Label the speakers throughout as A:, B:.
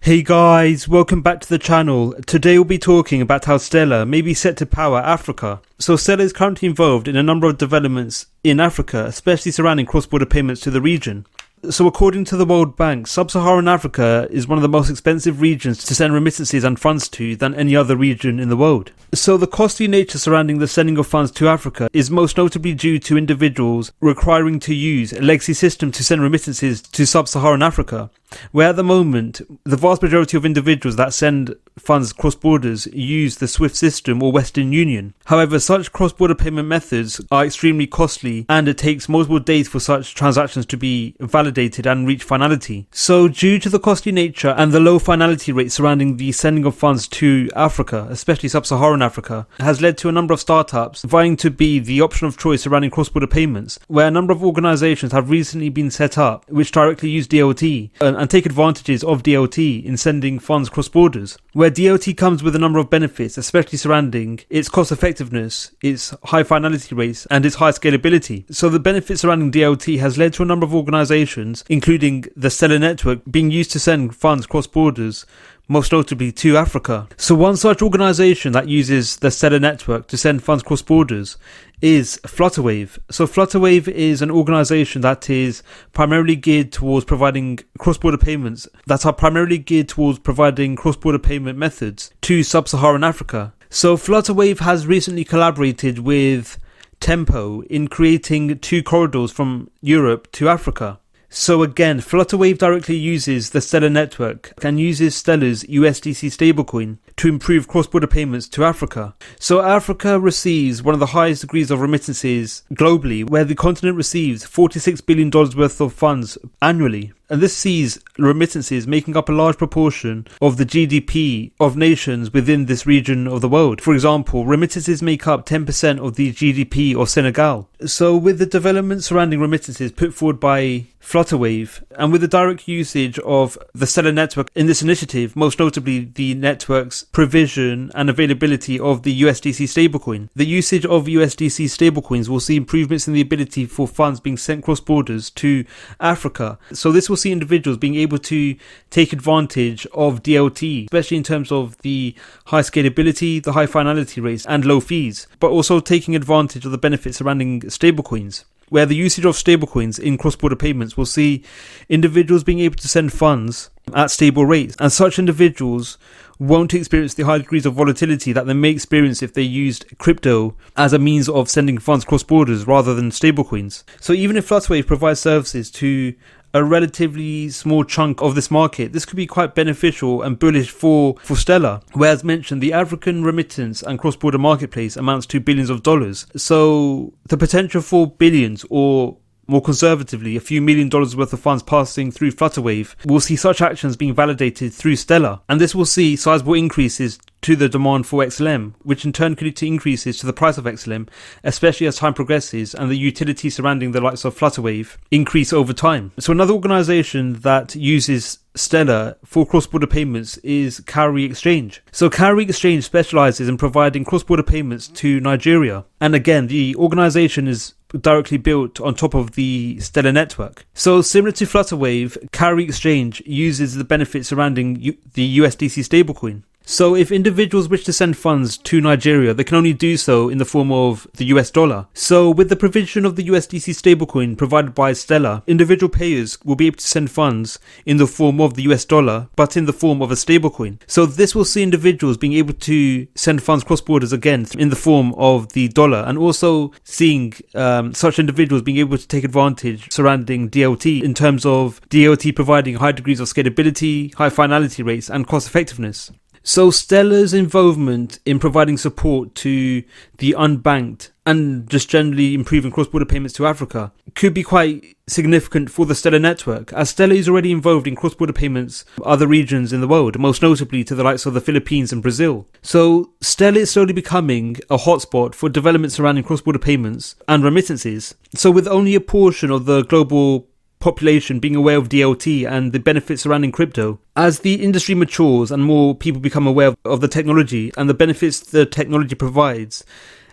A: Hey guys, welcome back to the channel. Today we'll be talking about how Stellar may be set to power Africa. So Stellar is currently involved in a number of developments in Africa, especially surrounding cross-border payments to the region. So according to the World Bank, Sub-Saharan Africa is one of the most expensive regions to send remittances and funds to than any other region in the world. So the costly nature surrounding the sending of funds to Africa is most notably due to individuals requiring to use a legacy system to send remittances to Sub-Saharan Africa, where at the moment the vast majority of individuals that send funds cross borders use the SWIFT system or Western Union. However, such cross-border payment methods are extremely costly and it takes multiple days for such transactions to be validated and reach finality. So due to the costly nature and the low finality rate surrounding the sending of funds to Africa, especially Sub-Saharan Africa, has led to a number of startups vying to be the option of choice surrounding cross-border payments, where a number of organizations have recently been set up which directly use DLT and take advantages of DLT in sending funds cross borders, where DLT comes with a number of benefits, especially surrounding its cost effectiveness, its high finality rates and its high scalability. So the benefits surrounding DLT has led to a number of organizations, including the Stellar network, being used to send funds cross borders, most notably to Africa. So one such organization that uses the Stellar network to send funds cross borders is Flutterwave. So Flutterwave is an organization that is primarily geared towards providing cross-border payments cross-border payment methods to Sub-Saharan Africa. So Flutterwave has recently collaborated with Tempo in creating 2 corridors from Europe to Africa. So again, Flutterwave directly uses the Stellar network and uses Stellar's USDC stablecoin to improve cross-border payments to Africa. So Africa receives one of the highest degrees of remittances globally, where the continent receives $46 billion worth of funds annually. And this sees remittances making up a large proportion of the GDP of nations within this region of the world. For example, remittances make up 10% of the GDP of Senegal. So with the developments surrounding remittances put forward by Flutterwave, and with the direct usage of the Stellar network in this initiative, most notably the network's provision and availability of the USDC stablecoin, the usage of USDC stablecoins will see improvements in the ability for funds being sent cross borders to Africa. So this will see individuals being able to take advantage of DLT, especially in terms of the high scalability, the high finality rates and low fees, but also taking advantage of the benefits surrounding stablecoins, where the usage of stablecoins in cross-border payments will see individuals being able to send funds at stable rates, and such individuals won't experience the high degrees of volatility that they may experience if they used crypto as a means of sending funds cross borders rather than stablecoins. So even if Flutterwave provides services to a relatively small chunk of this market, this could be quite beneficial and bullish for Stellar, where, as mentioned, the African remittance and cross-border marketplace amounts to billions of dollars. So the potential for billions, or more conservatively, a few $1 million worth of funds passing through Flutterwave, will see such actions being validated through Stellar, and this will see sizable increases to the demand for XLM, which in turn could lead to increases to the price of XLM, especially as time progresses and the utility surrounding the likes of Flutterwave increase over time. So another organization that uses Stellar for cross-border payments is Calorie Exchange. So Calorie Exchange specializes in providing cross-border payments to Nigeria, and again, the organization is directly built on top of the Stellar network. So similar to Flutterwave, Calorie Exchange uses the benefits surrounding the USDC stablecoin. So if individuals wish to send funds to Nigeria, they can only do so in the form of the US dollar. So with the provision of the USDC stablecoin provided by Stellar, individual payers will be able to send funds in the form of the US dollar, but in the form of a stablecoin. So this will see individuals being able to send funds cross borders again in the form of the dollar, and also seeing such individuals being able to take advantage surrounding DLT in terms of DLT providing high degrees of scalability, high finality rates and cost effectiveness. So Stellar's involvement in providing support to the unbanked and just generally improving cross-border payments to Africa could be quite significant for the Stellar network, as Stellar is already involved in cross-border payments to other regions in the world, most notably to the likes of the Philippines and Brazil. So Stellar is slowly becoming a hotspot for developments surrounding cross-border payments and remittances. So with only a portion of the global population being aware of DLT and the benefits surrounding crypto, as the industry matures and more people become aware of the technology and the benefits the technology provides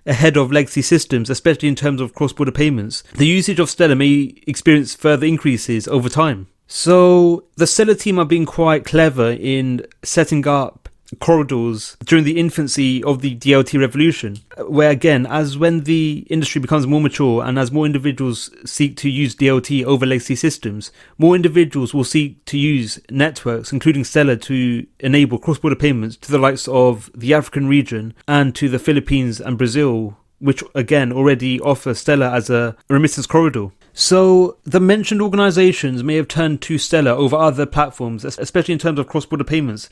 A: ahead of legacy systems, especially in terms of cross-border payments, the usage of Stellar may experience further increases over time. So the Stellar team are being quite clever in setting up corridors during the infancy of the DLT revolution, where again, as when the industry becomes more mature and as more individuals seek to use DLT over legacy systems, more individuals will seek to use networks, including Stellar, to enable cross-border payments to the likes of the African region and to the Philippines and Brazil, which again already offer Stellar as a remittance corridor. So the mentioned organizations may have turned to Stellar over other platforms, especially in terms of cross-border payments,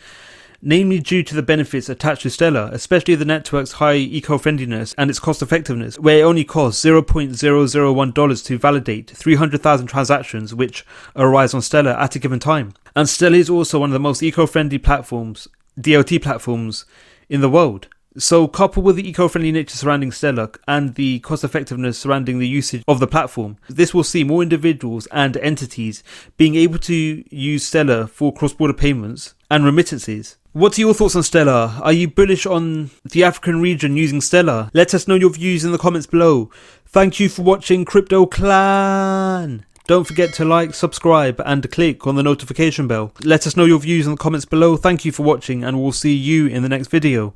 A: namely due to the benefits attached to Stellar, especially the network's high eco-friendliness and its cost-effectiveness, where it only costs $0.001 to validate 300,000 transactions which arise on Stellar at a given time. And Stellar is also one of the most eco-friendly platforms, DLT platforms, in the world. So coupled with the eco-friendly nature surrounding Stellar and the cost-effectiveness surrounding the usage of the platform, this will see more individuals and entities being able to use Stellar for cross-border payments and remittances. What are your thoughts on Stellar? Are you bullish on the African region using Stellar? Let us know your views in the comments below. Thank you for watching Crypto Clan. Don't forget to like, subscribe and click on the notification bell. Let us know your views in the comments below. Thank you for watching and we'll see you in the next video.